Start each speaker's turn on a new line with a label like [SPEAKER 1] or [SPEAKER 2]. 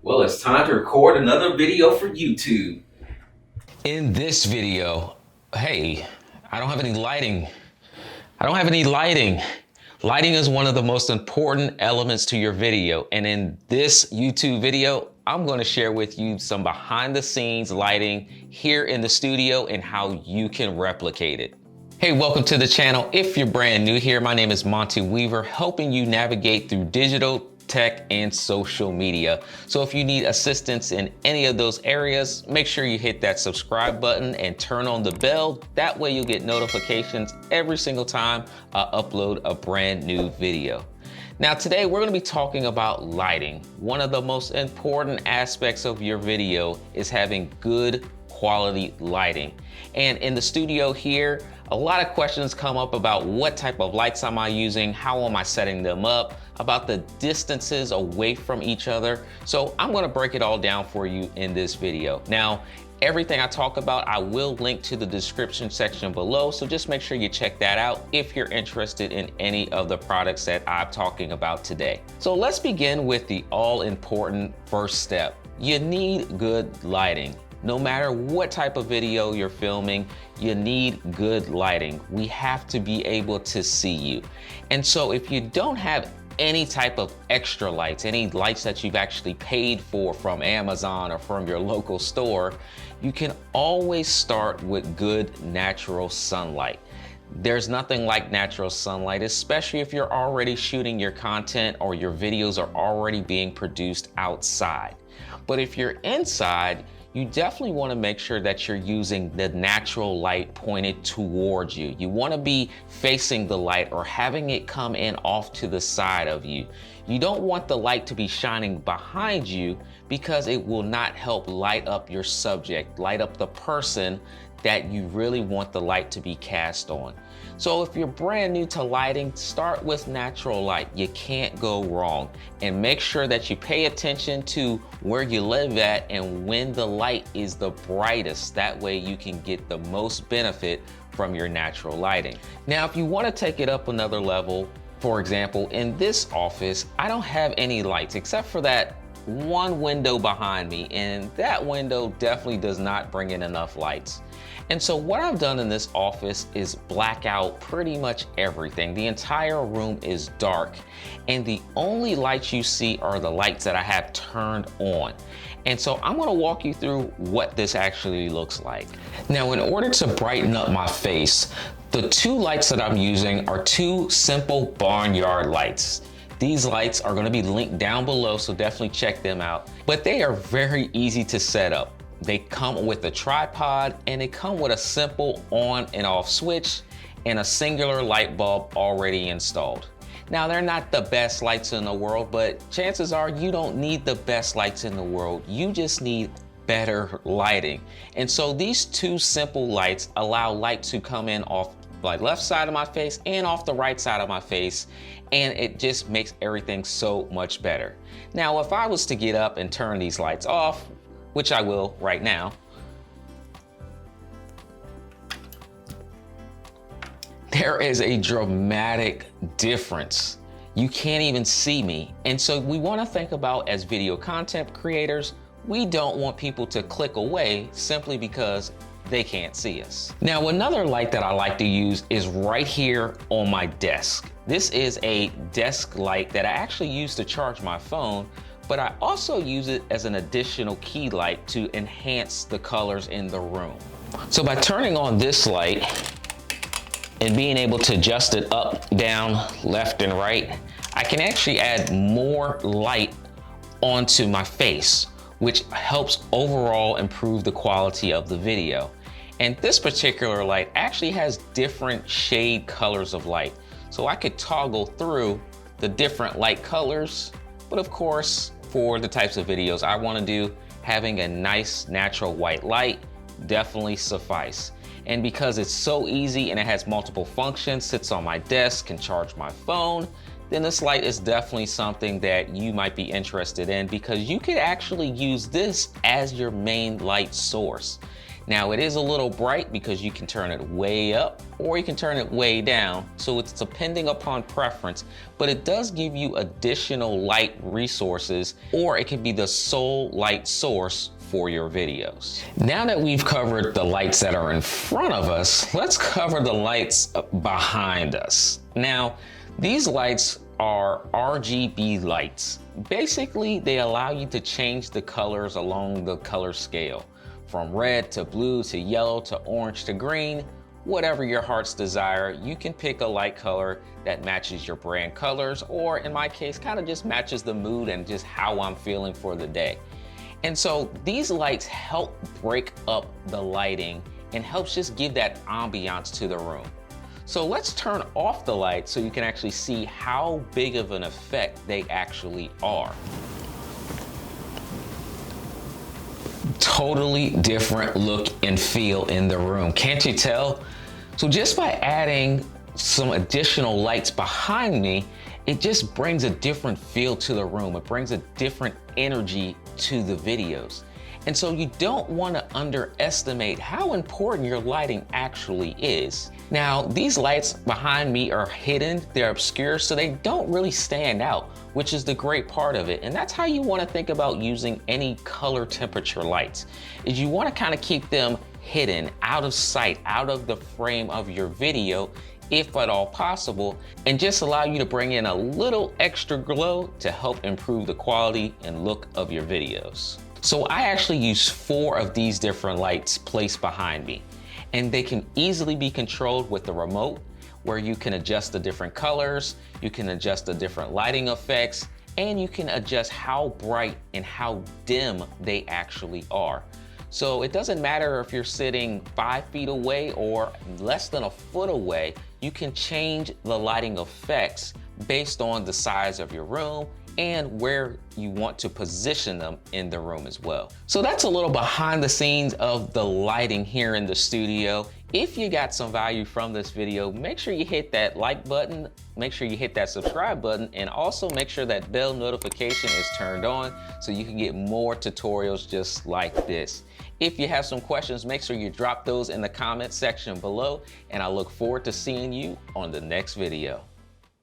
[SPEAKER 1] Well, it's time to record another video for YouTube.
[SPEAKER 2] In this video, hey, I don't have any lighting. Lighting is one of the most important elements to your video. And in this YouTube video, I'm going to share with you some behind the scenes lighting here in the studio and how you can replicate it. Hey, welcome to the channel. If you're brand new here, my name is Monty Weaver, helping you navigate through digital, tech, and social media. So if you need assistance in any of those areas, make sure you hit that subscribe button and turn on the bell. That way you'll get notifications every single time I upload a brand new video. Now today we're going to be talking about lighting. One of the most important aspects of your video is having good quality lighting. And in the studio here, a lot of questions come up about what type of lights am I using, how am I setting them up, about the distances away from each other. So I'm gonna break it all down for you in this video. Now, everything I talk about, I will link to the description section below, so just make sure you check that out if you're interested in any of the products that I'm talking about today. So let's begin with the all-important first step. You need good lighting. No matter what type of video you're filming, you need good lighting. We have to be able to see you. And so if you don't have any type of extra lights, any lights that you've actually paid for from Amazon or from your local store, you can always start with good natural sunlight. There's nothing like natural sunlight, especially if you're already shooting your content or your videos are already being produced outside. But if you're inside, you definitely want to make sure that you're using the natural light pointed towards you. You want to be facing the light or having it come in off to the side of you. You don't want the light to be shining behind you because it will not help light up your subject, light up the person that you really want the light to be cast on. So if you're brand new to lighting, start with natural light. You can't go wrong. And make sure that you pay attention to where you live at and when the light is the brightest. That way you can get the most benefit from your natural lighting. Now, if you want to take it up another level, for example, in this office, I don't have any lights except for that one window behind me, and that window definitely does not bring in enough lights. And so what I've done in this office is black out pretty much everything. The entire room is dark, and the only lights you see are the lights that I have turned on. And so I'm gonna walk you through what this actually looks like. Now, in order to brighten up my face, the two lights that I'm using are two simple barnyard lights. These lights are gonna be linked down below, so definitely check them out. But they are very easy to set up. They come with a tripod and they come with a simple on and off switch and a singular light bulb already installed. Now, they're not the best lights in the world, but chances are you don't need the best lights in the world. You just need better lighting. And so these two simple lights allow light to come in off my left side of my face and off the right side of my face, and it just makes everything so much better. Now, if I was to get up and turn these lights off, which I will right now, there is a dramatic difference. You can't even see me. And so we want to think about, as video content creators, we don't want people to click away simply because they can't see us. Now, another light that I like to use is right here on my desk. This is a desk light that I actually use to charge my phone, but I also use it as an additional key light to enhance the colors in the room. So by turning on this light and being able to adjust it up, down, left, and right, I can actually add more light onto my face, which helps overall improve the quality of the video. And this particular light actually has different shade colors of light. So I could toggle through the different light colors, but of course, for the types of videos I want to do, having a nice natural white light definitely suffice. And because it's so easy and it has multiple functions, sits on my desk, can charge my phone, then this light is definitely something that you might be interested in, because you could actually use this as your main light source. Now it is a little bright because you can turn it way up or you can turn it way down. So it's depending upon preference, but it does give you additional light resources, or it can be the sole light source for your videos. Now that we've covered the lights that are in front of us, let's cover the lights behind us. Now, these lights are RGB lights. Basically, they allow you to change the colors along the color scale, from red to blue to yellow to orange to green. Whatever your heart's desire, you can pick a light color that matches your brand colors, or in my case, kind of just matches the mood and just how I'm feeling for the day. And so these lights help break up the lighting and helps just give that ambiance to the room. So let's turn off the lights so you can actually see how big of an effect they actually are. Totally different look and feel in the room. Can't you tell? So just by adding some additional lights behind me, it just brings a different feel to the room. It brings a different energy to the videos. And so you don't want to underestimate how important your lighting actually is. Now, these lights behind me are hidden, they're obscure, so they don't really stand out, which is the great part of it. And that's how you want to think about using any color temperature lights, is you want to kind of keep them hidden, out of sight, out of the frame of your video, if at all possible, and just allow you to bring in a little extra glow to help improve the quality and look of your videos. So I actually use 4 of these different lights placed behind me, and they can easily be controlled with the remote, where you can adjust the different colors, you can adjust the different lighting effects, and you can adjust how bright and how dim they actually are. So it doesn't matter if you're sitting 5 feet away or less than a foot away, you can change the lighting effects based on the size of your room and where you want to position them in the room as well. So that's a little behind the scenes of the lighting here in the studio. If you got some value from this video, make sure you hit that like button, make sure you hit that subscribe button, and also make sure that bell notification is turned on so you can get more tutorials just like this. If you have some questions, make sure you drop those in the comment section below, and I look forward to seeing you on the next video.